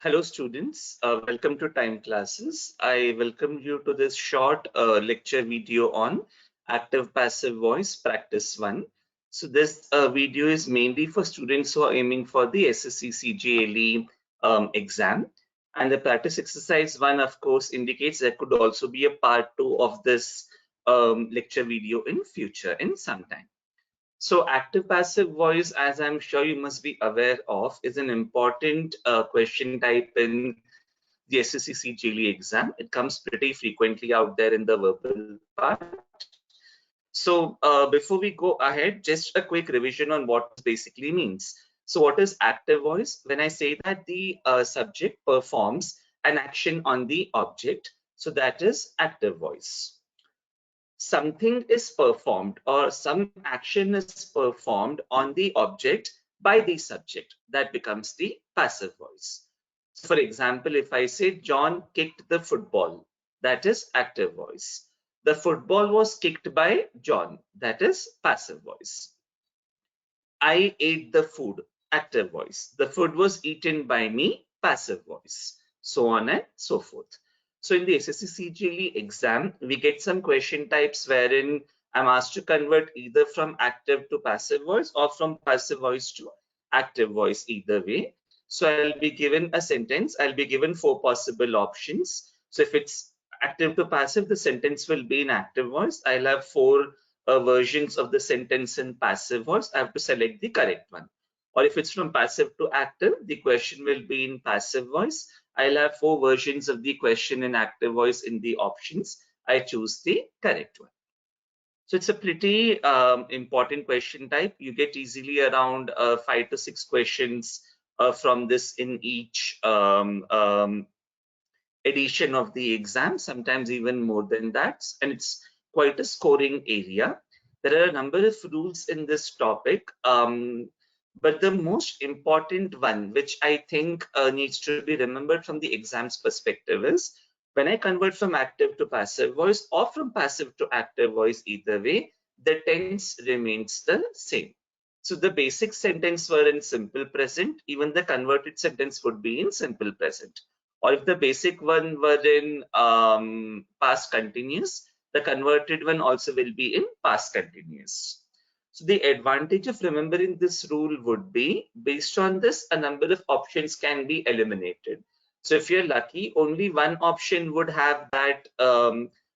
Hello students, welcome to Time Classes. I welcome you to this short lecture video on active passive voice practice 1. So this video is mainly for students who are aiming for the SSC CGLE exam, and the practice exercise 1 of course indicates there could also be a part 2 of this lecture video in future in some time. So active passive voice, as I'm sure you must be aware of, is an important question type in the SSC CGLE exam. It comes pretty frequently out there in the verbal part. So before we go ahead, just a quick revision on what this basically means. So what is active voice? When I say that the subject performs an action on the object, so that is active voice. Something is performed or some action is performed on the object by the subject, that becomes the passive voice. So for example, if I say John kicked the football, that is active voice. The football was kicked by John, that is passive voice. I ate the food, active voice. The food was eaten by me, passive voice. So on and so forth. So in the SSC CGLE exam, we get some question types wherein I'm asked to convert either from active to passive voice or from passive voice to active voice, either way. So I'll be given a sentence. I'll be given 4 possible options. So if it's active to passive, the sentence will be in active voice. I'll have 4 versions of the sentence in passive voice. I have to select the correct one. Or if it's from passive to active, the question will be in passive voice. I'll have 4 versions of the question in active voice in the options. I choose the correct one. So it's a pretty important question type. You get easily around 5 to 6 questions from this in each edition of the exam, sometimes even more than that, and it's quite a scoring area. There are a number of rules in this topic, but the most important one, which I think needs to be remembered from the exam's perspective, is when I convert from active to passive voice or from passive to active voice, either way, the tense remains the same. So the basic sentence were in simple present, even the converted sentence would be in simple present. Or if the basic one were in past continuous, the converted one also will be in past continuous. So the advantage of remembering this rule would be, based on this, a number of options can be eliminated. So if you're lucky, only one option would have that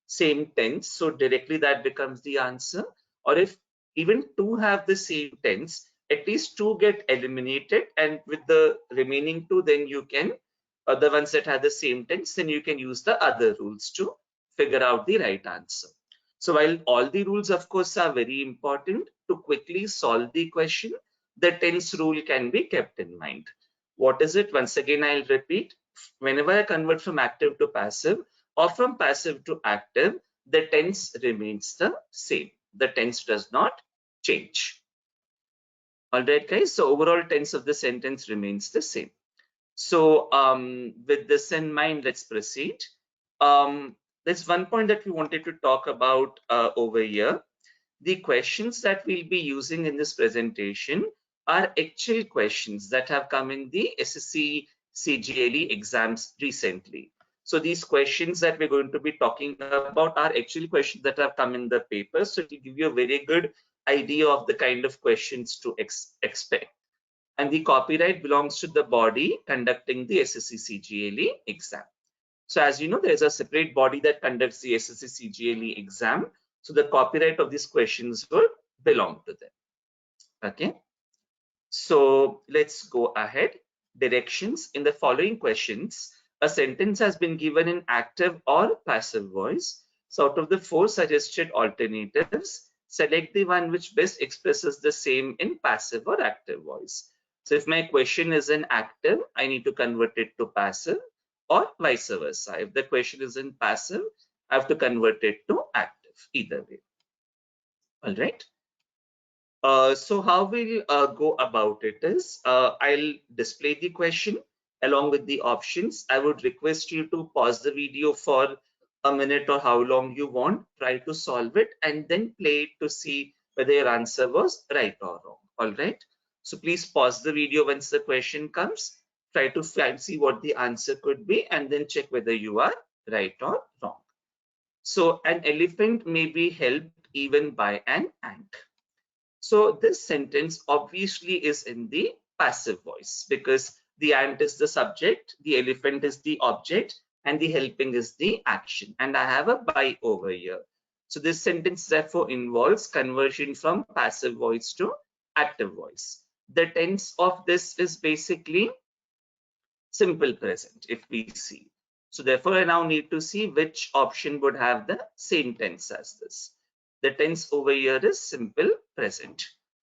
same tense, so directly that becomes the answer. Or if even 2 have the same tense, at least 2 get eliminated, and with the remaining 2, then you can the ones that have the same tense, then you can use the other rules to figure out the right answer. So while all the rules of course are very important, to quickly solve the question, the tense rule can be kept in mind. What is it? Once again, I'll repeat. Whenever I convert from active to passive or from passive to active, the tense remains the same. The tense does not change. All right, guys. So overall tense of the sentence remains the same. So with this in mind, let's proceed. There's one point that we wanted to talk about over here. The questions that we'll be using in this presentation are actual questions that have come in the SSC CGLE exams recently. So these questions that we're going to be talking about are actually questions that have come in the paper. So it will give you a very good idea of the kind of questions to expect. And the copyright belongs to the body conducting the SSC CGLE exam. So as you know, there's a separate body that conducts the SSC CGLE exam. So the copyright of these questions would belong to them. Okay. So let's go ahead. Directions. In the following questions, a sentence has been given in active or passive voice. So out of the 4 suggested alternatives, select the one which best expresses the same in passive or active voice. So if my question is in active, I need to convert it to passive, or vice versa. If the question is in passive, I have to convert it to active, either way. All right. So how we'll go about it is, I'll display the question along with the options. I would request you to pause the video for a minute or how long you want, try to solve it, and then play it to see whether your answer was right or wrong. All right. So please pause the video once the question comes, Try to see what the answer could be and then check whether you are right or wrong. So an elephant may be helped even by an ant. So this sentence obviously is in the passive voice because the ant is the subject, the elephant is the object, and the helping is the action. And I have a by over here. So this sentence therefore involves conversion from passive voice to active voice. The tense of this is basically simple present if we see. So therefore I now need to see which option would have the same tense as this. The tense over here is simple present.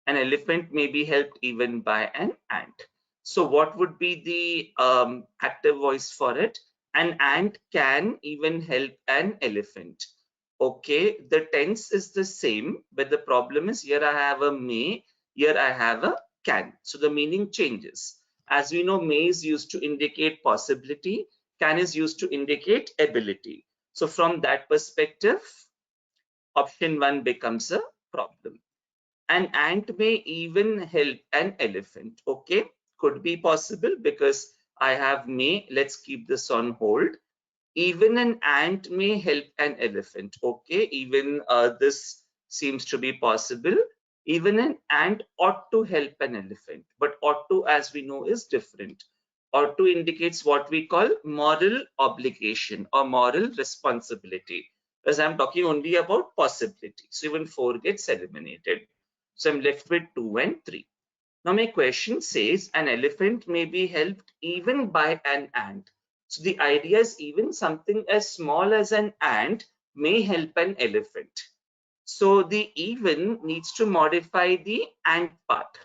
An elephant may be helped even by an ant. So what would be the active voice for it? An ant can even help an elephant. Okay, the tense is the same, but the problem is here I have a may, here I have a can. So the meaning changes. As we know, may is used to indicate possibility, can is used to indicate ability. So from that perspective, option 1 becomes a problem. An ant may even help an elephant. Okay, could be possible because I have may. Let's keep this on hold. Even an ant may help an elephant. Okay, even this seems to be possible. Even an ant ought to help an elephant, but ought to, as we know, is different. Ought to indicates what we call moral obligation or moral responsibility, because I'm talking only about possibility. So even 4 gets eliminated. So I'm left with 2 and 3. Now my question says an elephant may be helped even by an ant. So the idea is even something as small as an ant may help an elephant. So the even needs to modify the ant part.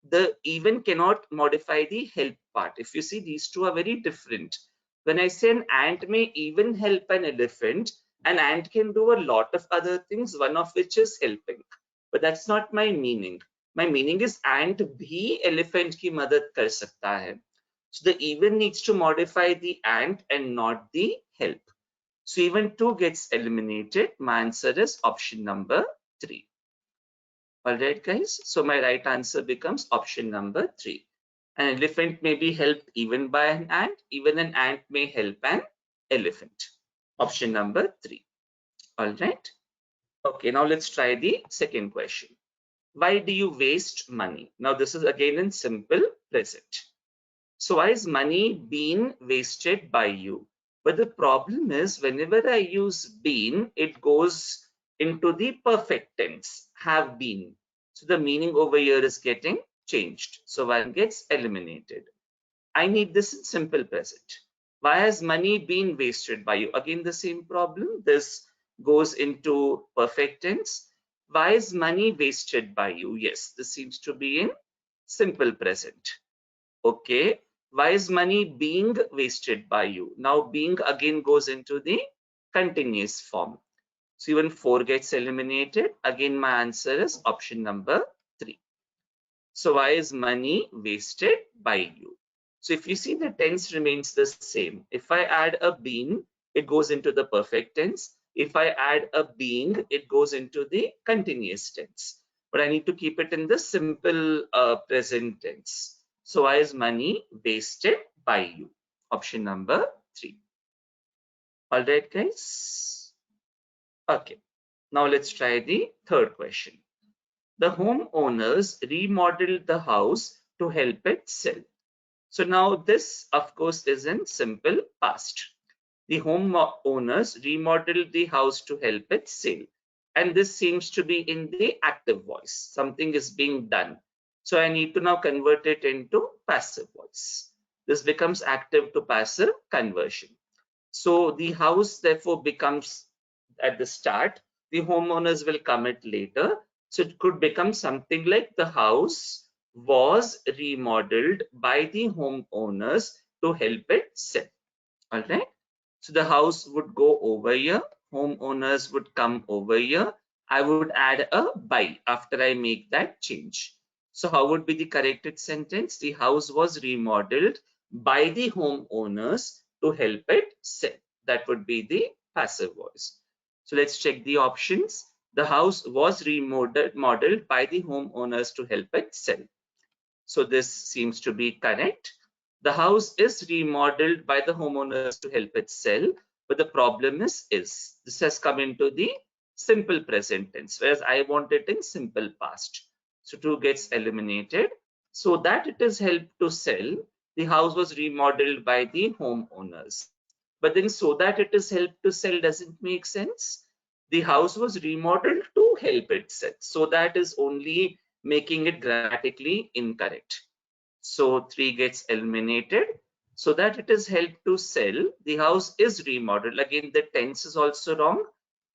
The even cannot modify the help part. If you see, these two are very different. When I say an ant may even help an elephant, an ant can do a lot of other things, one of which is helping. But that's not my meaning. My meaning is ant bhi elephant ki madad kar sakta hai. So the even needs to modify the ant and not the help. So even 2 gets eliminated. My answer is option number 3. All right, guys. So my right answer becomes option number 3. An elephant may be helped even by an ant. Even an ant may help an elephant. Option number 3. All right. Okay, now let's try the second question. Why do you waste money? Now this is again in simple present. So why is money being wasted by you? But the problem is whenever I use been, it goes into the perfect tense, have been. So the meaning over here is getting changed. So one gets eliminated. I need this in simple present. Why has money been wasted by you? Again, the same problem. This goes into perfect tense. Why is money wasted by you? Yes, this seems to be in simple present. Okay, why is money being wasted by you? Now being again goes into the continuous form. So even 4 gets eliminated. Again, my answer is option number 3. So why is money wasted by you? So if you see, the tense remains the same. If I add a been, it goes into the perfect tense. If I add a being, it goes into the continuous tense. But I need to keep it in the simple present tense. So why is money wasted by you? Option number 3. All right, guys. Okay. Now let's try the third question. The homeowners remodeled the house to help it sell. So now this, of course, is in simple past. The homeowners remodeled the house to help it sell. And this seems to be in the active voice. Something is being done. So I need to now convert it into passive voice. This becomes active to passive conversion. So the house therefore becomes at the start. The homeowners will come it later. So it could become something like the house was remodeled by the homeowners to help it sell. All right. So the house would go over here. Homeowners would come over here. I would add a by after I make that change. So how would be the corrected sentence? The house was remodeled by the homeowners to help it sell. That would be the passive voice. So let's check the options. The house was remodeled by the homeowners to help it sell. So this seems to be correct. The house is remodeled by the homeowners to help it sell, but the problem is. This has come into the simple present tense, whereas I want it in simple past. So 2 gets eliminated. So that it is helped to sell, the house was remodeled by the homeowners. But then so that it is helped to sell doesn't make sense. The house was remodeled to help it sell. So that is only making it grammatically incorrect. So 3 gets eliminated. So that it is helped to sell, the house is remodeled. Again, the tense is also wrong,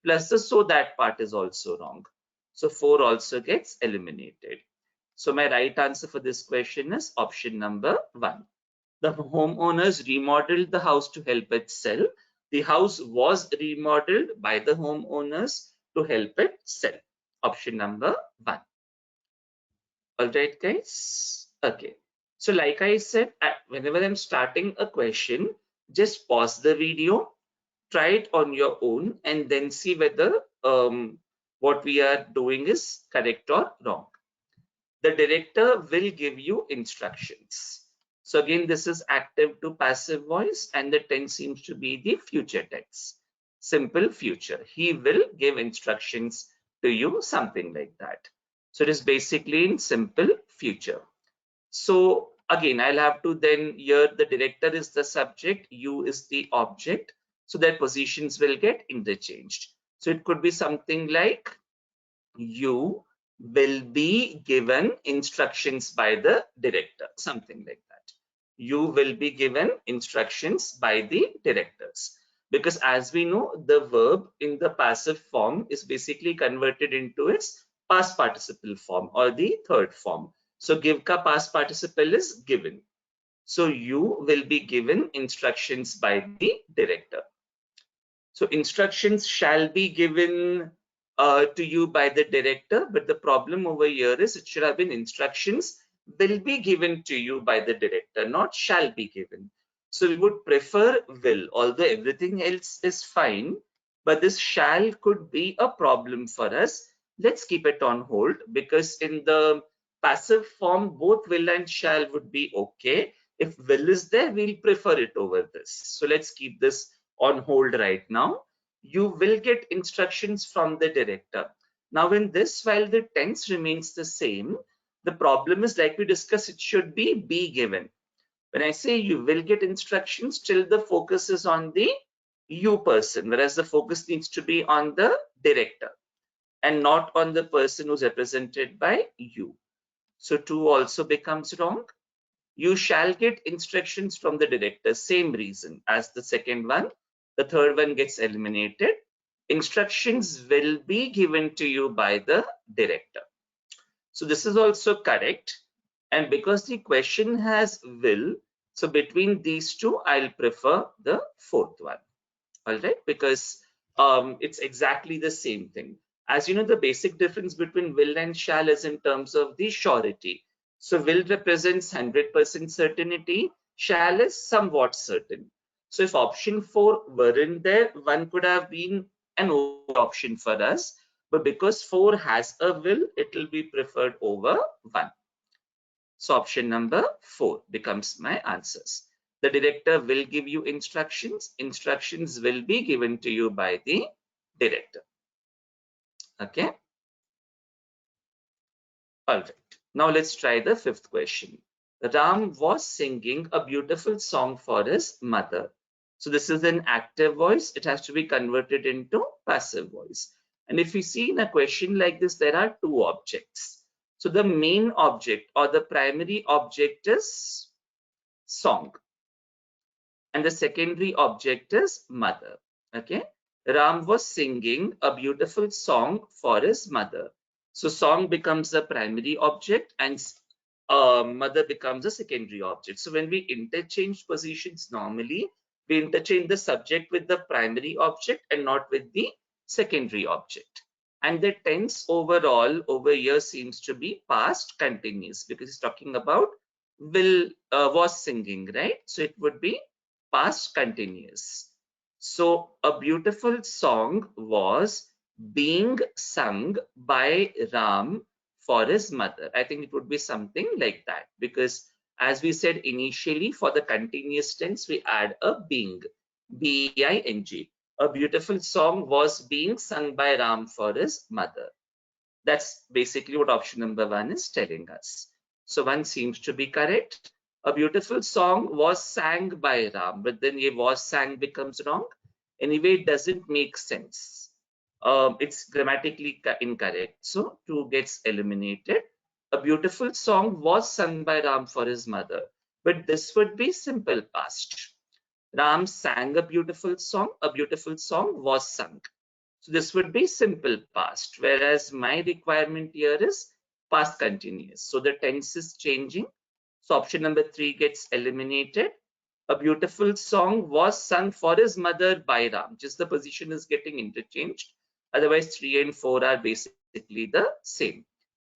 plus the so that part is also wrong. So 4 also gets eliminated. So my right answer for this question is option number 1. The homeowners remodeled the house to help it sell. The house was remodeled by the homeowners to help it sell. Option number 1. All right, guys. Okay. So like I said, whenever I'm starting a question, just pause the video, try it on your own, and then see whether what we are doing is correct or wrong. The director will give you instructions. So again, this is active to passive voice, and the tense seems to be the future tense. Simple future. He will give instructions to you, something like that. So it is basically in simple future. So again, I'll have to then here the director is the subject, you is the object. So their positions will get interchanged. So it could be something like you will be given instructions by the director, something like that. You will be given instructions by the directors. Because as we know, the verb in the passive form is basically converted into its past participle form or the third form. So give ka past participle is given. So you will be given instructions by the director. So instructions shall be given to you by the director, but the problem over here is it should have been instructions will be given to you by the director, not shall be given. So we would prefer will, although everything else is fine, but this shall could be a problem for us. Let's keep it on hold because in the passive form, both will and shall would be okay. If will is there, we'll prefer it over this. So let's keep this on hold right now. You will get instructions from the director. Now in this, while the tense remains the same, the problem is like we discussed, it should be given. When I say you will get instructions, still the focus is on the you person, whereas the focus needs to be on the director and not on the person who's represented by you. So 2 also becomes wrong. You shall get instructions from the director, same reason as the second one. The third one gets eliminated. Instructions will be given to you by the director. So this is also correct. And because the question has will, so between these two, I'll prefer the fourth one. All right, because it's exactly the same thing. As you know, the basic difference between will and shall is in terms of the surety. So will represents 100% certainty, shall is somewhat certain. So if option 4 weren't there, 1 could have been an option for us. But because 4 has a will, it will be preferred over 1. So option number 4 becomes my answers. The director will give you instructions. Instructions will be given to you by the director. Okay. All right. Now let's try the fifth question. Ram was singing a beautiful song for his mother. So this is an active voice. It has to be converted into passive voice. And if you see in a question like this, there are 2 objects. So the main object or the primary object is song, and the secondary object is mother. Okay. Ram was singing a beautiful song for his mother. So song becomes the primary object and mother becomes a secondary object. So when we interchange positions normally, we interchange the subject with the primary object and not with the secondary object. And the tense overall over here seems to be past continuous because it's talking about will was singing, right? So it would be past continuous. So a beautiful song was being sung by Ram for his mother. I think it would be something like that, because as we said initially, for the continuous tense, we add a being, B-E-I-N-G. A beautiful song was being sung by Ram for his mother. That's basically what option number 1 is telling us. So 1 seems to be correct. A beautiful song was sang by Ram, but then ye was sang becomes wrong. Anyway, it doesn't make sense. It's grammatically incorrect. So 2 gets eliminated. A beautiful song was sung by Ram for his mother, but this would be simple past. Ram sang a beautiful song was sung. So this would be simple past, whereas my requirement here is past continuous. So the tense is changing. So option number 3 gets eliminated. A beautiful song was sung for his mother by Ram. Just the position is getting interchanged. Otherwise, 3 and 4 are basically the same.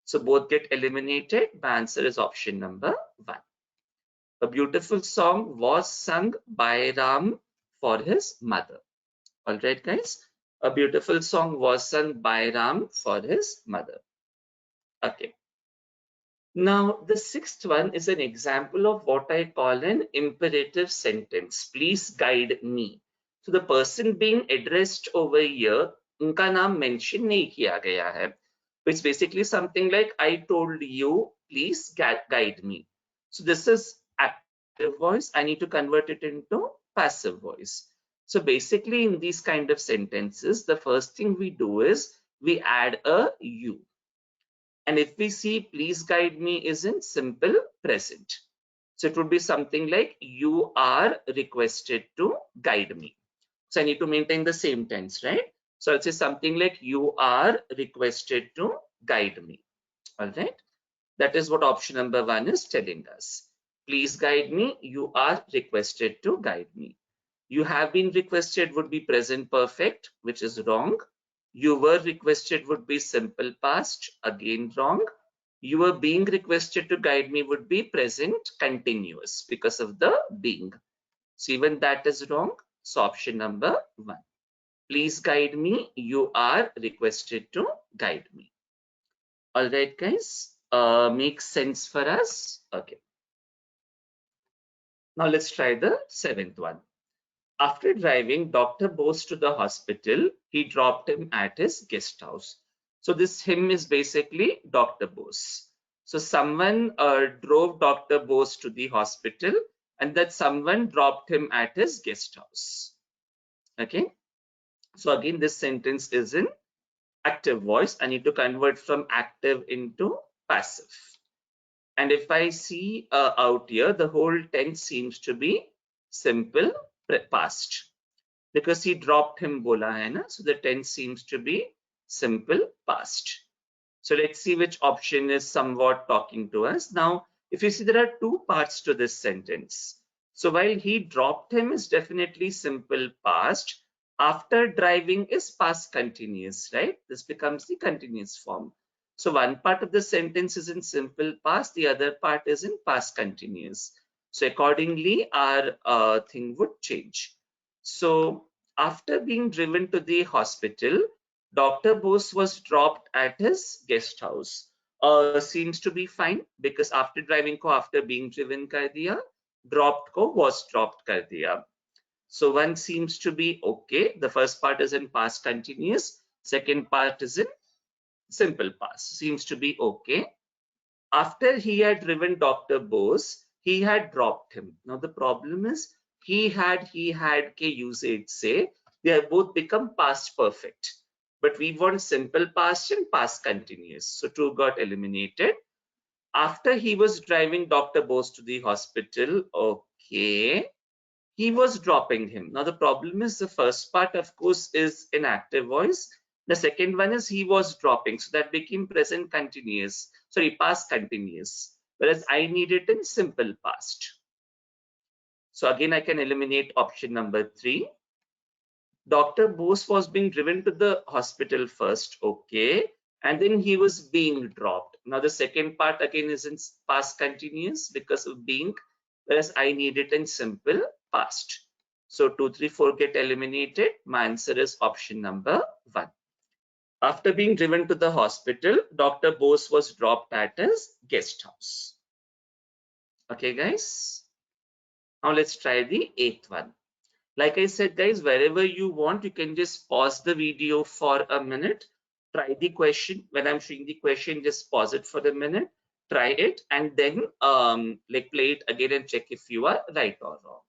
So both get eliminated. My answer is option number 1. A beautiful song was sung by Ram for his mother. All right, guys. A beautiful song was sung by Ram for his mother. Okay. Now, the sixth one is an example of what I call an imperative sentence. Please guide me. So the person being addressed over here, उनका नाम mention नहीं किया गया है. It's basically something like, I told you, please guide me. So this is active voice. I need to convert it into passive voice. So basically in these kind of sentences, the first thing we do is we add a you. And if we see please guide me is in simple present. So it would be something like you are requested to guide me. So I need to maintain the same tense, right? So I'll say something like you are requested to guide me. All right. That is what option number 1 is telling us. Please guide me. You are requested to guide me. You have been requested would be present perfect, which is wrong. You were requested would be simple past, again wrong. You were being requested to guide me would be present continuous because of the being. So even that is wrong. So option number 1. Please guide me. You are requested to guide me. All right, guys. Makes sense for us. Okay. Now let's try the 7th one. After driving Dr. Bose to the hospital, he dropped him at his guest house. So this him is basically Dr. Bose. So someone drove Dr. Bose to the hospital, and that someone dropped him at his guest house. Okay. So again, this sentence is in active voice. I need to convert from active into passive. And if I see out here, the whole tense seems to be simple past. Because he dropped him bola hai na, so the tense seems to be simple past. So let's see which option is somewhat talking to us. Now, if you see, there are 2 parts to this sentence. So while he dropped him is definitely simple past, after driving is past continuous, right? This becomes the continuous form. So one part of the sentence is in simple past, the other part is in past continuous. So accordingly, our thing would change. So after being driven to the hospital, Dr. Bose was dropped at his guest house. Seems to be fine because after driving ko after being driven kar diya, dropped ko was dropped kar diya. So 1 seems to be okay. The first part is in past continuous. Second part is in simple past. Seems to be okay. After he had driven Dr. Bose, he had dropped him. Now the problem is he had ke usage say they have both become past perfect. But we want simple past and past continuous. So 2 got eliminated. After he was driving Dr. Bose to the hospital, okay, he was dropping him. Now the problem is the first part, of course, is in active voice. The second one is he was dropping. So that became present continuous. Sorry, past continuous. Whereas I need it in simple past. So again, I can eliminate option number 3. Dr. Bose was being driven to the hospital first, okay, and then he was being dropped. Now the second part again is in past continuous because of being, whereas I need it in simple past. So 2, 3, 4 get eliminated. My answer is option number 1. After being driven to the hospital, Dr. Bose was dropped at his guest house. Okay, guys. Now let's try the eighth one. Like I said, guys, wherever you want, you can just pause the video for a minute. Try the question. When I'm showing the question, just pause it for a minute. Try it and then like play it again and check if you are right or wrong.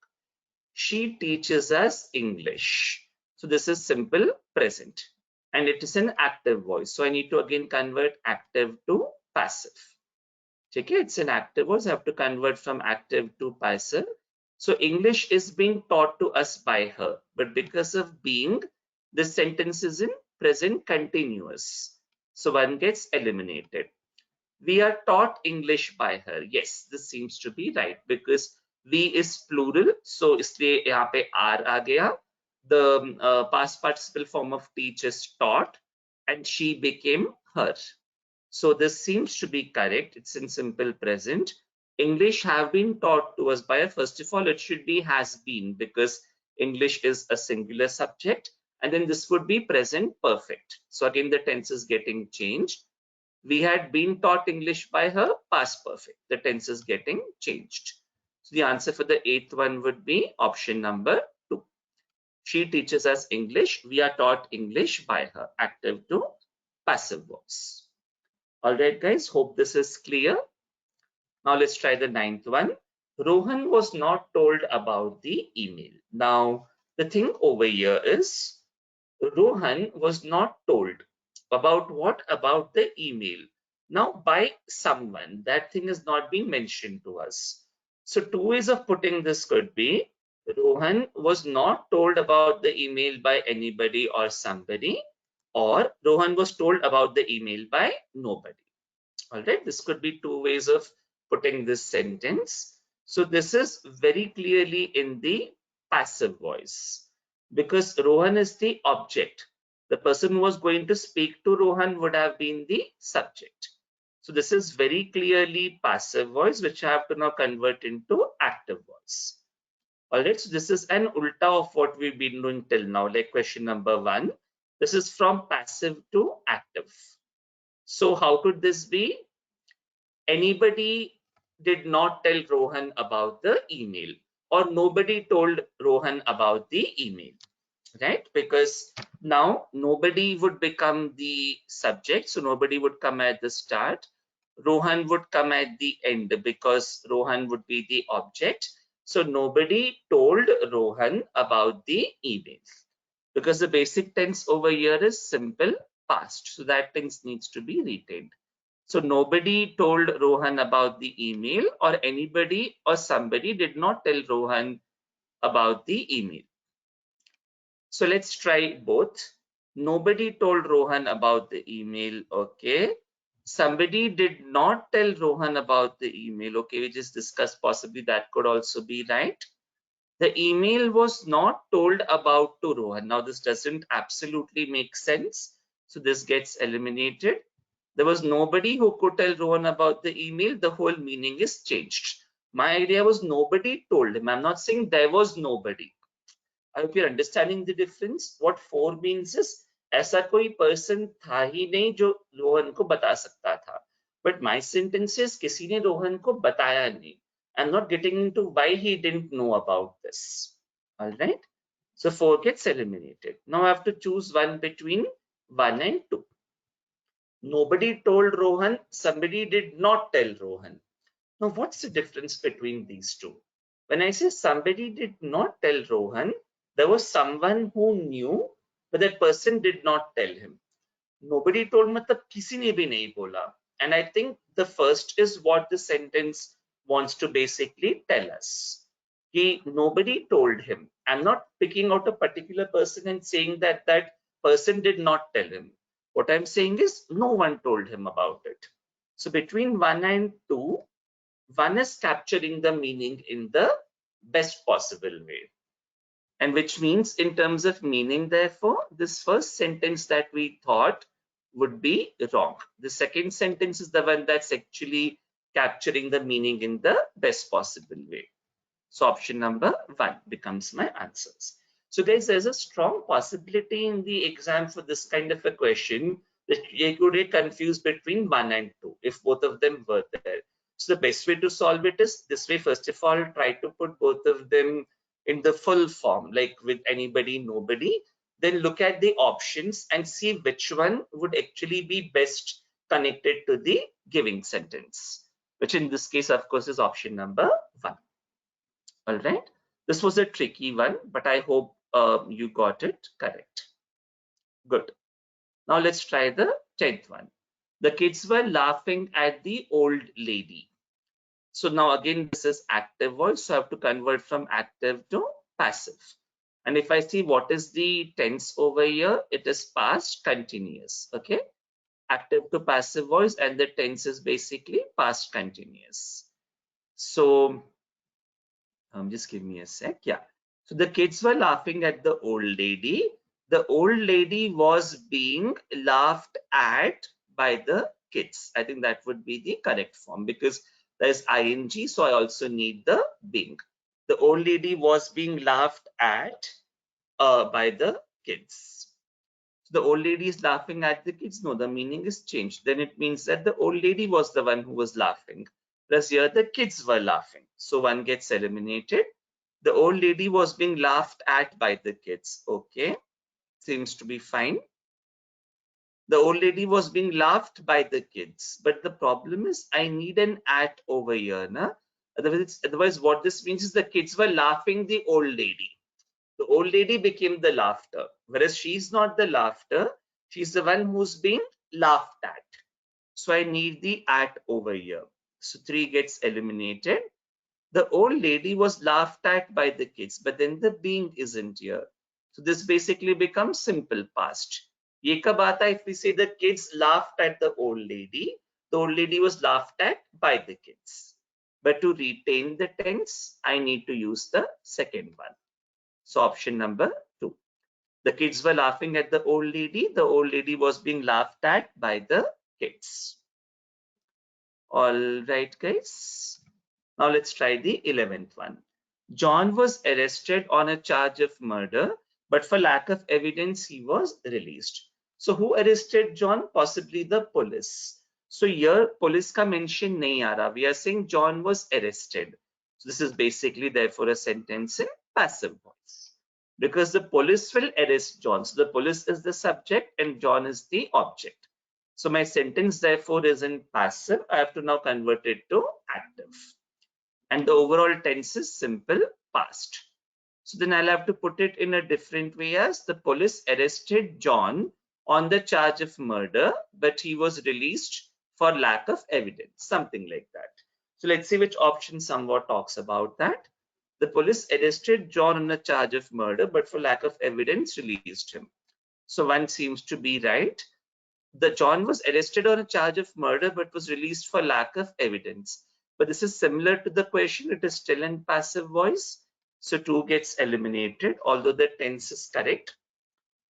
She teaches us English. So this is simple present and it is an active voice. So I need to again convert active to passive. Okay, it's an active voice. I have to convert from active to passive. So English is being taught to us by her, but because of being, this sentence is in present continuous. So one gets eliminated. We are taught English by her. Yes, this seems to be right because we is plural. So इसलिए यहाँ पे R आ गया. The past participle form of teach is taught and she became her. So this seems to be correct. It's in simple present. English have been taught to us by, first of all, it should be has been because English is a singular subject. And then this would be present perfect. So again, the tense is getting changed. We had been taught English by her, past perfect. The tense is getting changed. So the answer for the eighth one would be option number 2. She teaches us English. We are taught English by her. Active to passive voice. All right, guys, hope this is clear. Now let's try the ninth one. Rohan was not told about the email. Now, the thing over here is Rohan was not told about what? About the email. Now, by someone, that thing is not being mentioned to us. So, two ways of putting this could be Rohan was not told about the email by anybody or somebody, or Rohan was told about the email by nobody. All right, this could be two ways of putting this sentence. So this is very clearly in the passive voice because Rohan is the object. The person who was going to speak to Rohan would have been the subject. So this is very clearly passive voice, which I have to now convert into active voice. All right, so this is an ulta of what we've been doing till now, like question number 1. This is from passive to active. So how could this be? Anybody did not tell Rohan about the email, or nobody told Rohan about the email, right? Because now nobody would become the subject, so nobody would come at the start. Rohan would come at the end because Rohan would be the object. So nobody told Rohan about the email because the basic tense over here is simple past. So that tense needs to be retained. So nobody told Rohan about the email, or anybody or somebody did not tell Rohan about the email. So let's try both. Nobody told Rohan about the email. Okay. Somebody did not tell Rohan about the email. Okay, we just discussed possibly that could also be right. The email was not told about to Rohan. Now this doesn't absolutely make sense. So this gets eliminated. There was nobody who could tell Rohan about the email. The whole meaning is changed. My idea was nobody told him. I'm not saying there was nobody. I hope you're understanding the difference. What for means is ऐसा कोई person था ही नहीं जो रोहन को बता सकता था. But my sentence is किसी ने रोहन को बताया नहीं. I'm not getting into why he didn't know about this. All right. So 4 gets eliminated. Now I have to choose one between 1 and 2. Nobody told Rohan, somebody did not tell Rohan. Now, what's the difference between these two? When I say somebody did not tell Rohan, there was someone who knew, but that person did not tell him. Nobody told, matlab kisi ne bhi nahi bola. And I think the first is what the sentence wants to basically tell us. Nobody told him. I'm not picking out a particular person and saying that that person did not tell him. What I'm saying is no one told him about it. So between 1 and 2, 1 is capturing the meaning in the best possible way. And which means in terms of meaning, therefore, this first sentence that we thought would be wrong. The second sentence is the one that's actually capturing the meaning in the best possible way. So option number 1 becomes my answers. So guys, there's a strong possibility in the exam for this kind of a question that you could get confused between 1 and 2 if both of them were there. So the best way to solve it is this way. First of all, try to put both of them in the full form, like with anybody, nobody. Then look at the options and see which one would actually be best connected to the giving sentence, which in this case, of course, is option number 1. All right. This was a tricky one, but I hope you got it correct. Good. Now let's try the 10th one. The kids were laughing at the old lady. So now again, this is active voice. So I have to convert from active to passive. And if I see what is the tense over here, it is past continuous. Okay. Active to passive voice, and the tense is basically past continuous. So just give me a sec. Yeah. So the kids were laughing at the old lady. The old lady was being laughed at by the kids. I think that would be the correct form because there's ing. So I also need the being. The old lady was being laughed at by the kids. So the old lady is laughing at the kids. No, the meaning is changed. Then it means that the old lady was the one who was laughing. Plus here the kids were laughing. So one gets eliminated. The old lady was being laughed at by the kids. Okay, seems to be fine. The old lady was being laughed by the kids. But the problem is I need an at over here. Na? Otherwise, what this means is the kids were laughing the old lady. The old lady became the laughter, whereas she's not the laughter. She's the one who's being laughed at. So I need the at over here. So 3 gets eliminated. The old lady was laughed at by the kids, but then the being isn't here. So this basically becomes simple past. Ye kab aata if we say the kids laughed at the old lady was laughed at by the kids. But to retain the tense, I need to use the second one. So option number 2. The kids were laughing at the old lady. The old lady was being laughed at by the kids. All right, guys. Now let's try the 11th one. John was arrested on a charge of murder, but for lack of evidence, he was released. So who arrested John? Possibly the police. So here, police ka mention nahi aa raha. We are saying John was arrested. So this is basically therefore a sentence in passive voice. Because the police will arrest John. So the police is the subject and John is the object. So my sentence therefore is in passive. I have to now convert it to active. And the overall tense is simple past. So then I'll have to put it in a different way as the police arrested John on the charge of murder, but he was released for lack of evidence, something like that. So let's see which option somewhat talks about that. The police arrested John on a charge of murder, but for lack of evidence released him. So one seems to be right. The John was arrested on a charge of murder, but was released for lack of evidence. But this is similar to the question. It is still in passive voice. So 2 gets eliminated, although the tense is correct.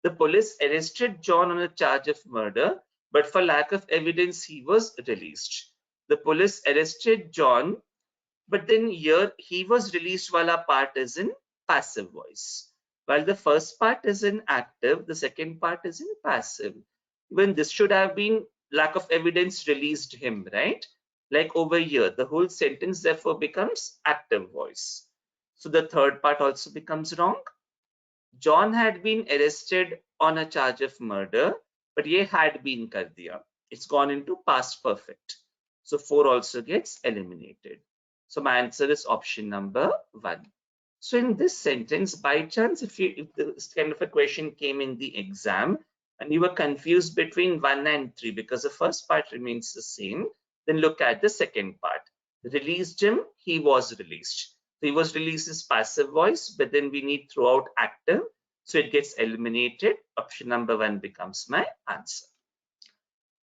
The police arrested John on a charge of murder, but for lack of evidence, he was released. The police arrested John, but then here he was released wala part is in passive voice. While the first part is in active, the second part is in passive. When this should have been lack of evidence released him, right? Like over here, the whole sentence therefore becomes active voice. So the third part also becomes wrong. John had been arrested on a charge of murder, but ye had been kar diya. It's gone into past perfect. So 4 also gets eliminated. So my answer is option number 1. So in this sentence, by chance, if this kind of a question came in the exam and you were confused between 1 and 3 because the first part remains the same, then look at the second part. Released him, he was released. So he was released as passive voice, but then we need throughout active. So it gets eliminated. Option number 1 becomes my answer.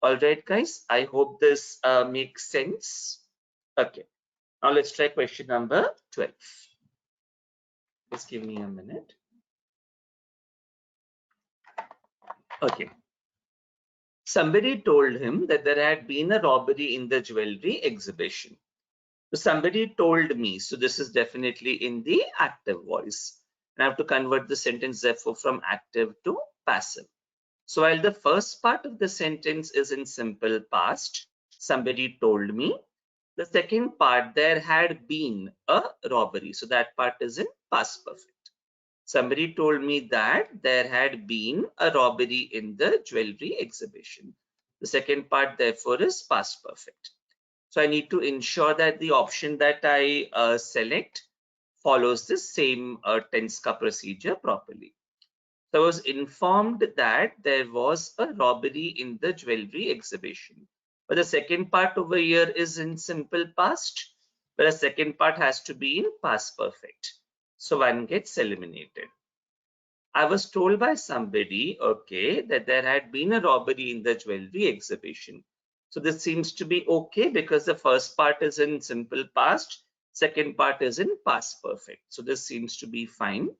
All right, guys, I hope this makes sense. Okay, now let's try question number 12. Just give me a minute. Okay. Somebody told him that there had been a robbery in the jewelry exhibition. So somebody told me. So this is definitely in the active voice. And I have to convert the sentence therefore from active to passive. So while the first part of the sentence is in simple past, somebody told me. The second part, there had been a robbery. So that part is in past perfect. Somebody told me that there had been a robbery in the jewelry exhibition. The second part, therefore, is past perfect. So I need to ensure that the option that I select follows the same tense ka procedure properly. So I was informed that there was a robbery in the jewelry exhibition. But the second part over here is in simple past, but the second part has to be in past perfect. So one gets eliminated. I was told by somebody, okay, that there had been a robbery in the jewelry exhibition. So this seems to be okay because the first part is in simple past, second part is in past perfect. So this seems to be fine.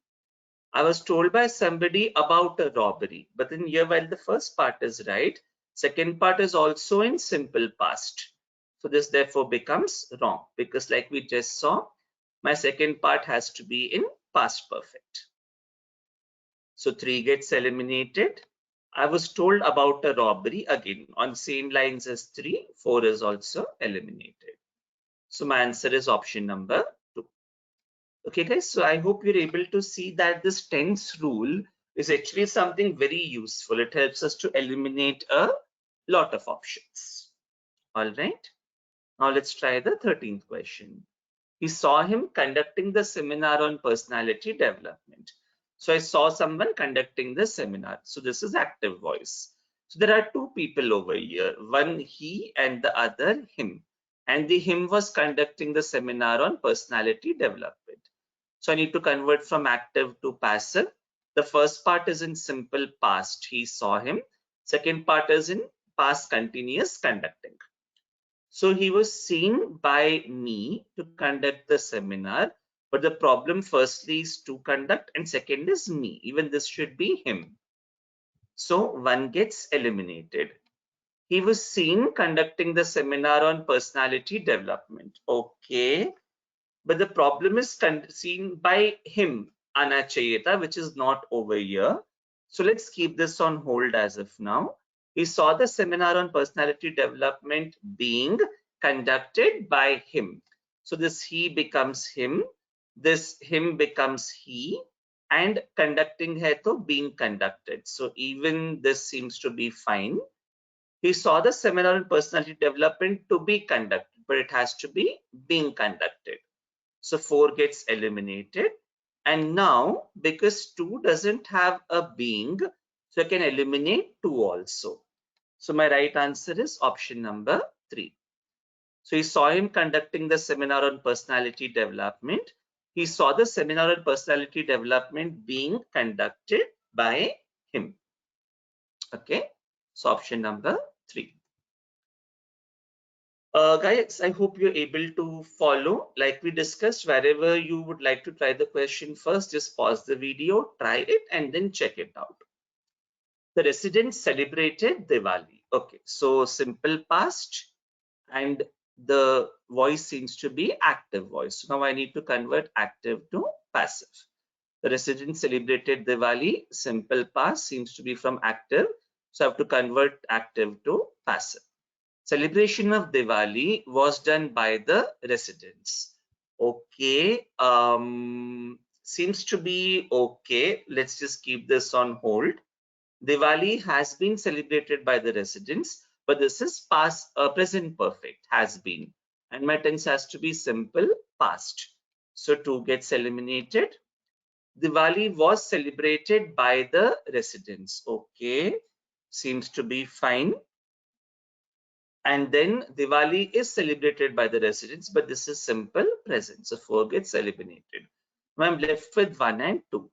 I was told by somebody about a robbery, but then here while the first part is right, second part is also in simple past. So this therefore becomes wrong because like we just saw, my second part has to be in past perfect. So 3 gets eliminated. I was told about a robbery again on same lines as 3, 4 is also eliminated. So my answer is option number 2. Okay guys, so I hope you're able to see that this tense rule is actually something very useful. It helps us to eliminate a lot of options. All right, now let's try the 13th question. He saw him conducting the seminar on personality development. So I saw someone conducting the seminar. So this is active voice. So there are two people over here, one he and the other him. And the him was conducting the seminar on personality development. So I need to convert from active to passive. The first part is in simple past, he saw him. Second part is in past continuous conducting. So he was seen by me to conduct the seminar, but the problem firstly is to conduct and second is me. Even this should be him. So one gets eliminated. He was seen conducting the seminar on personality development. Okay. But the problem is seen by him, Anachayeta, which is not over here. So let's keep this on hold as of now. He saw the seminar on personality development being conducted by him. So this he becomes him, this him becomes he, and conducting hai to being conducted. So even this seems to be fine. He saw the seminar on personality development to be conducted, but it has to be being conducted. So 4 gets eliminated. And now, because 2 doesn't have a being, so I can eliminate 2 also. So my right answer is option number 3. So he saw him conducting the seminar on personality development. He saw the seminar on personality development being conducted by him. Okay, so option number 3. Guys, I hope you're able to follow. Like we discussed, wherever you would like to try the question first, just pause the video, try it, and then check it out. The residents celebrated Diwali. Okay, so simple past, and the voice seems to be active voice. So now I need to convert active to passive. The residents celebrated Diwali. Simple past seems to be from active, so I have to convert active to passive. Celebration of Diwali was done by the residents. Okay, seems to be okay. Let's just keep this on hold. Diwali has been celebrated by the residents, but this is past, present perfect, has been. And my tense has to be simple past. So 2 gets eliminated. Diwali was celebrated by the residents. Okay, seems to be fine. And then Diwali is celebrated by the residents, but this is simple present. So 4 gets eliminated. Now I'm left with 1 and 2.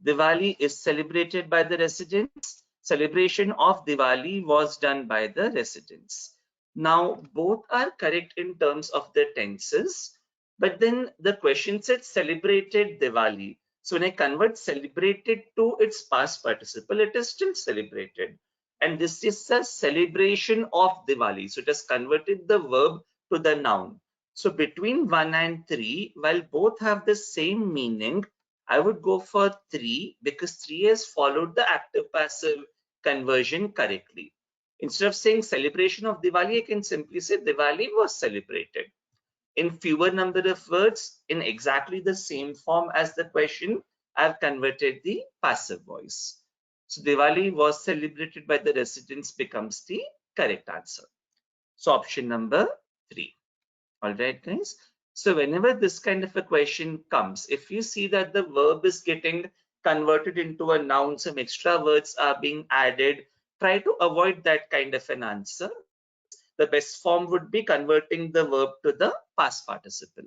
Diwali is celebrated by the residents. Celebration of Diwali was done by the residents. Now both are correct in terms of the tenses, but then the question said celebrated Diwali. So when I convert celebrated to its past participle, it is still celebrated. And this is a celebration of Diwali. So it has converted the verb to the noun. So between 1 and 3, while both have the same meaning, I would go for 3 because 3 has followed the active passive conversion correctly. Instead of saying celebration of Diwali, I can simply say Diwali was celebrated. In fewer number of words, in exactly the same form as the question, I've converted the passive voice. So Diwali was celebrated by the residents becomes the correct answer. So option number 3. All right, guys. So whenever this kind of a question comes, if you see that the verb is getting converted into a noun, some extra words are being added, try to avoid that kind of an answer, because the best form would be converting the verb to the past participle.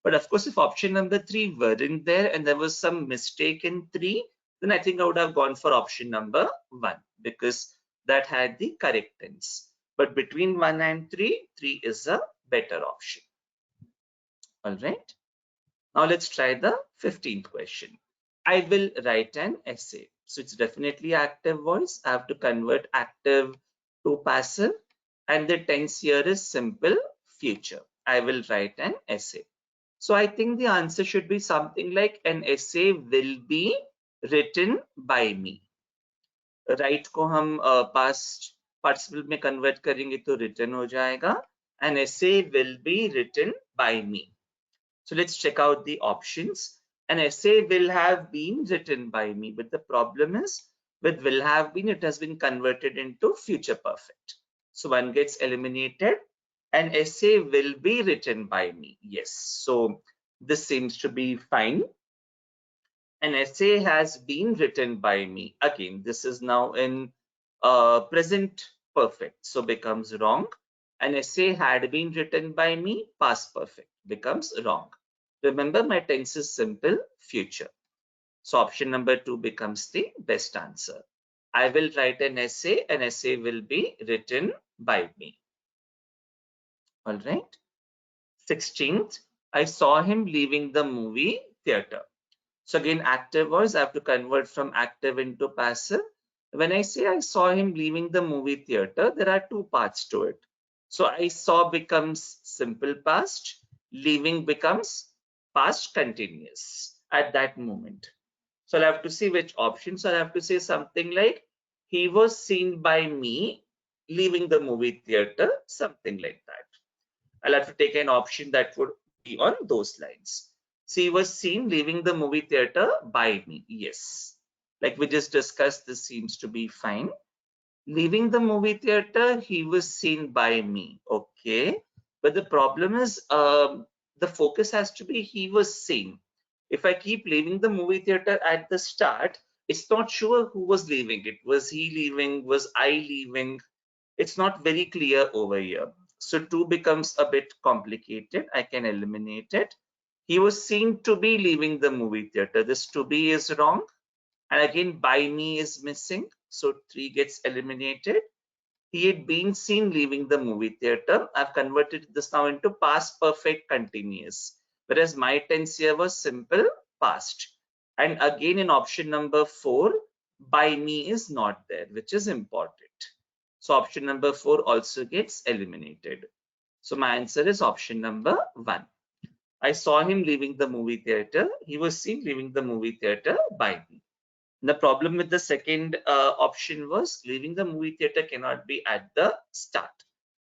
But of course, if option number 3 weren't there and there was some mistake in 3, then I think I would have gone for option number 1 because that had the correct tense. But between 1 and 3, 3 is a better option. All right. Now let's try the 15th question. I will write an essay. So it's definitely active voice. I have to convert active to passive. And the tense here is simple future. I will write an essay. So I think the answer should be something like an essay will be written by me. Right को हम past participle में convert करेंगे तो written हो जाएगा. An essay will be written by me. So let's check out the options. An essay will have been written by me, but the problem is with will have been, it has been converted into future perfect. So one gets eliminated. An essay will be written by me. Yes, so this seems to be fine. An essay has been written by me. Again, this is now in present perfect, so becomes wrong. An essay had been written by me, past perfect, becomes wrong. Remember, my tense is simple, future. So option number 2 becomes the best answer. I will write an essay will be written by me. All right. 16th, I saw him leaving the movie theater. So again, active voice, I have to convert from active into passive. When I say I saw him leaving the movie theater, there are two parts to it. So I saw becomes simple past, leaving becomes past continuous at that moment. So I'll have to see which option. So I'll have to say something like, he was seen by me leaving the movie theater, something like that. I'll have to take an option that would be on those lines. So he was seen leaving the movie theater by me. Yes. Like we just discussed, this seems to be fine. Leaving the movie theater, he was seen by me. Okay. But the problem is the focus has to be he was seen. If I keep leaving the movie theater at the start, it's not sure who was leaving it. Was he leaving? Was I leaving? It's not very clear over here. So 2 becomes a bit complicated. I can eliminate it. He was seen to be leaving the movie theater. This to be is wrong. And again, by me is missing. So 3 gets eliminated. He had been seen leaving the movie theater. I've converted this now into past perfect continuous. Whereas my tense here was simple past. And again, in option number 4, by me is not there, which is important. So option number 4 also gets eliminated. So my answer is option number 1. I saw him leaving the movie theater. He was seen leaving the movie theater by me. The problem with the second option was leaving the movie theater cannot be at the start,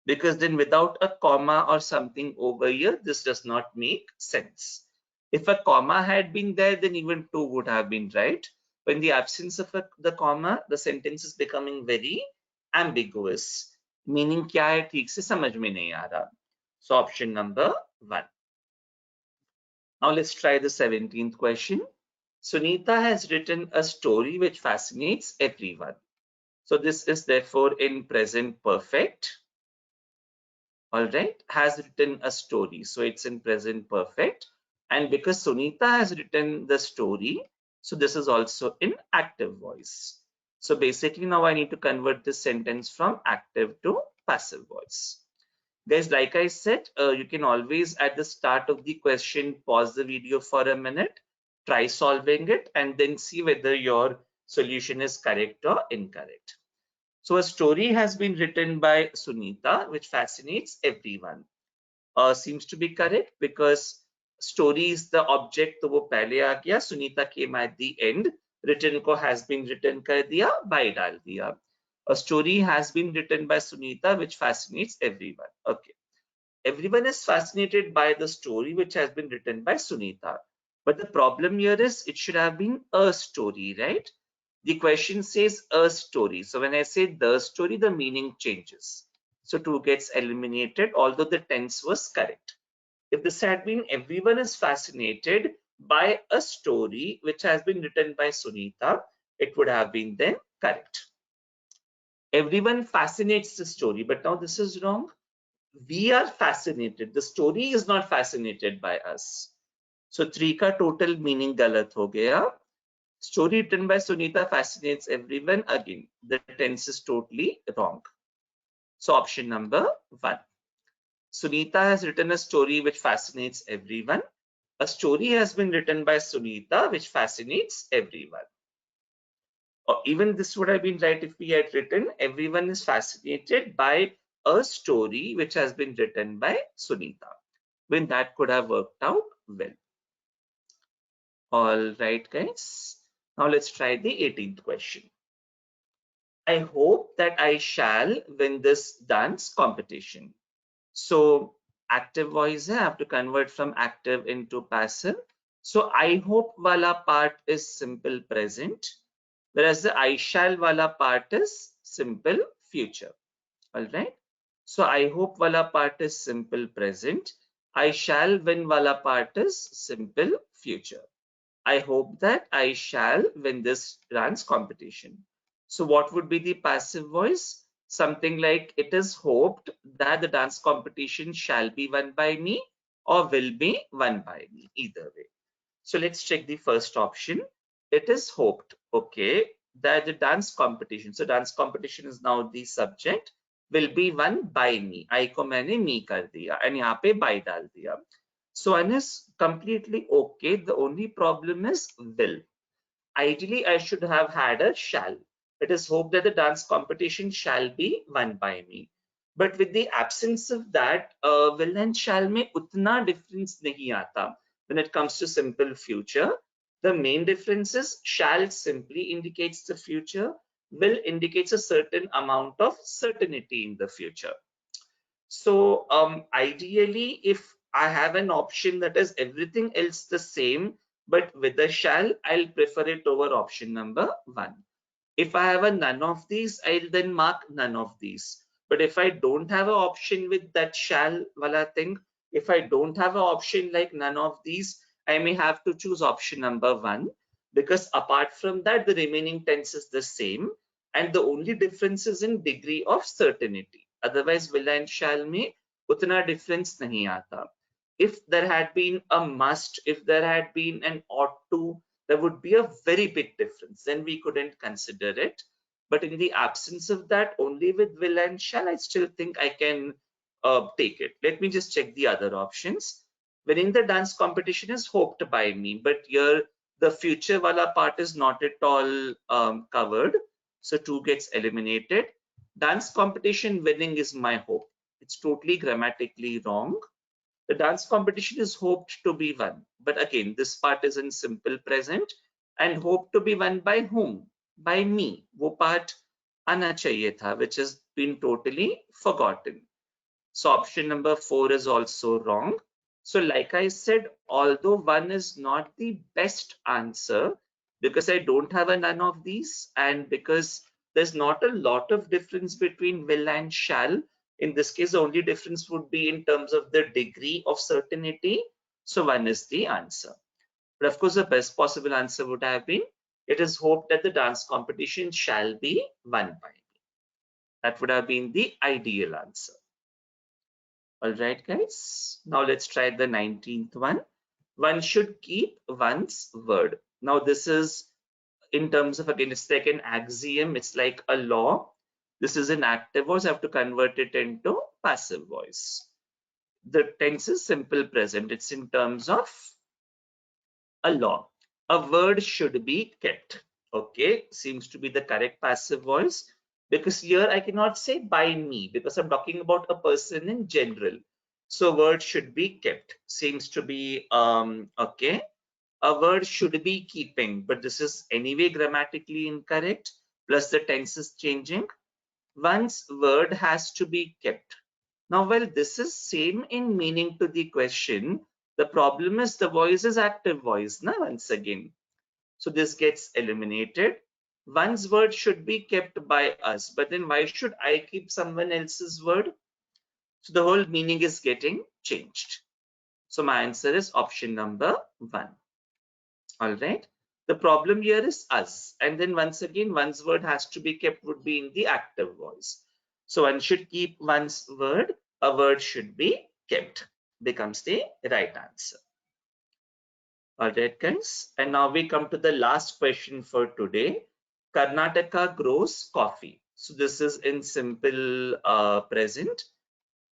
because then without a comma or something over here, this does not make sense. If a comma had been there, then even 2 would have been right. But in the absence of the comma, the sentence is becoming very ambiguous. Meaning क्या है ठीक से समझ में नहीं आ रहा. So option number 1. Now let's try the 17th question. Sunita has written a story which fascinates everyone. So this is therefore in present perfect. All right, has written a story. So it's in present perfect. And because Sunita has written the story, so this is also in active voice. So basically now I need to convert this sentence from active to passive voice. Guys, like I said, you can always at the start of the question pause the video for a minute, try solving it, and then see whether your solution is correct or incorrect. So a story has been written by Sunita, which fascinates everyone. Seems to be correct because story is the object, तो वो पहले आ गया. Sunita came at the end. Written को has been written कर दिया, by डाल दिया. A story has been written by Sunita which fascinates everyone. Okay. Everyone is fascinated by the story which has been written by Sunita. But the problem here is it should have been a story, right? The question says a story. So when I say the story, the meaning changes. So 2 gets eliminated, although the tense was correct. If this had been everyone is fascinated by a story which has been written by Sunita, it would have been then correct. Everyone fascinates the story, but now this is wrong. We are fascinated. The story is not fascinated by us. So 3 का total meaning गलत हो गया. Story written by Sunita fascinates everyone. Again, the tense is totally wrong. So option number 1. Sunita has written a story which fascinates everyone. A story has been written by Sunita which fascinates everyone. Or even this would have been right if we had written everyone is fascinated by a story which has been written by Sunita. When that could have worked out well. All right, guys. Now let's try the 18th question. I hope that I shall win this dance competition. So active voice, I have to convert from active into passive. So I hope wala part is simple present, whereas the I shall wala part is simple future. All right. So I hope wala part is simple present. I shall win wala part is simple future. I hope that I shall win this dance competition. So what would be the passive voice? Something like it is hoped that the dance competition shall be won by me or will be won by me, either way. So let's check the first option. It is hoped, okay, that the dance competition, so dance competition is now the subject, will be won by me. I को मैंने me कर दिया and यहाँ पे by डाल दिया. So one is completely okay. The only problem is will. Ideally, I should have had a shall. It is hoped that the dance competition shall be won by me. But with the absence of that, will and shall में उतना difference नहीं आता when it comes to simple future. The main difference is shall simply indicates the future, will indicates a certain amount of certainty in the future. So ideally, if I have an option that is everything else the same, but with a shall, I'll prefer it over option number 1. If I have a none of these, I'll then mark none of these. But if I don't have an option with that shall wala thing, if I don't have an option like none of these, I may have to choose option number 1, because apart from that, the remaining tense is the same, and the only difference is in degree of certainty. Otherwise, will and shall में उतना difference नहीं आता. If there had been a must, if there had been an ought to, there would be a very big difference. Then we couldn't consider it. But in the absence of that, only with will and shall, I still think I can take it. Let me just check the other options. Winning the dance competition is hoped by me, but here the future wala part is not at all covered. So 2 gets eliminated. Dance competition winning is my hope. It's totally grammatically wrong. The dance competition is hoped to be won. But again, this part is in simple present and hoped to be won by whom? By me. वो part आना चाहिए था, which has been totally forgotten. So option number 4 is also wrong. So like I said, although 1 is not the best answer, because I don't have a none of these and because there's not a lot of difference between will and shall. In this case, the only difference would be in terms of the degree of certainty. So 1 is the answer. But of course, the best possible answer would have been, it is hoped that the dance competition shall be won by me. That would have been the ideal answer. All right, guys. Now let's try the 19th one. One should keep one's word. Now this is in terms of, again, it's like an axiom. It's like a law. This is an active voice. I have to convert it into passive voice. The tense is simple present. It's in terms of a law. A word should be kept. Okay, seems to be the correct passive voice, because here I cannot say by me because I'm talking about a person in general. So word should be kept. Seems to be okay. A word should be keeping, but this is anyway grammatically incorrect. Plus the tense is changing. One's word has to be kept. Now, while this is same in meaning to the question, the problem is the voice is active voice. Now, once again, so this gets eliminated. One's word should be kept by us, but then why should I keep someone else's word? So the whole meaning is getting changed. So my answer is option number 1. All right. The problem here is us. And then once again, one's word has to be kept would be in the active voice. So one should keep one's word. A word should be kept. Becomes the right answer. All right, guys. And now we come to the last question for today. Karnataka grows coffee. So this is in simple present.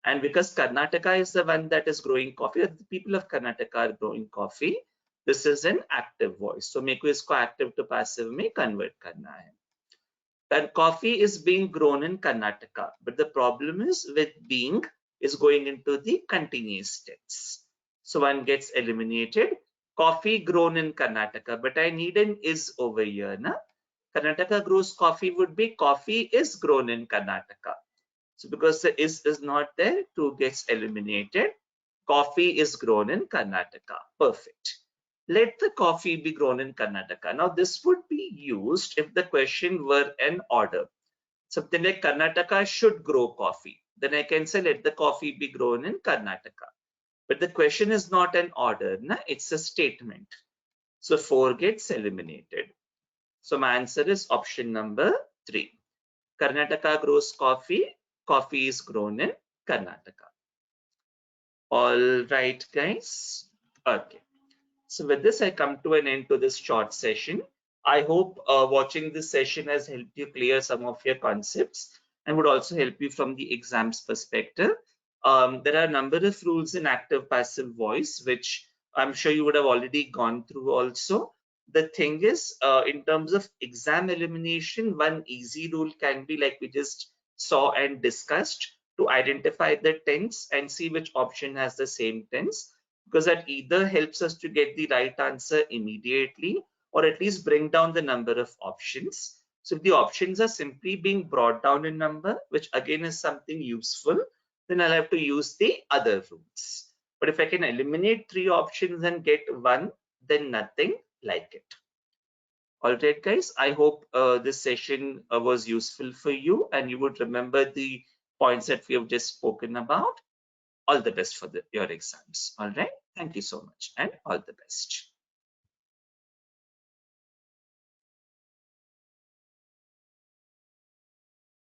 And because Karnataka is the one that is growing coffee, the people of Karnataka are growing coffee, this is an active voice. So मेरे को इसको active to passive में convert करना है. And coffee is being grown in Karnataka, but the problem is with being is going into the continuous tense. So one gets eliminated. Coffee grown in Karnataka, but I need an is over here. Na? Karnataka grows coffee would be coffee is grown in Karnataka. So because the is not there, 2 gets eliminated. Coffee is grown in Karnataka. Perfect. Let the coffee be grown in Karnataka. Now this would be used if the question were an order. Something like Karnataka should grow coffee. Then I can say let the coffee be grown in Karnataka. But the question is not an order, na? It's a statement. So 4 gets eliminated. So my answer is option number 3. Karnataka grows coffee. Coffee is grown in Karnataka. All right, guys. Okay. So with this, I come to an end to this short session. I hope watching this session has helped you clear some of your concepts and would also help you from the exams perspective. There are a number of rules in active passive voice, which I'm sure you would have already gone through also. The thing is, in terms of exam elimination, one easy rule can be like we just saw and discussed to identify the tense and see which option has the same tense, because that either helps us to get the right answer immediately or at least bring down the number of options. So if the options are simply being brought down in number, which again is something useful, then I'll have to use the other rules. But if I can eliminate 3 options and get 1, then nothing like it. All right, guys, I hope this session was useful for you and you would remember the points that we have just spoken about. All the best for your exams. All right. Thank you so much and all the best.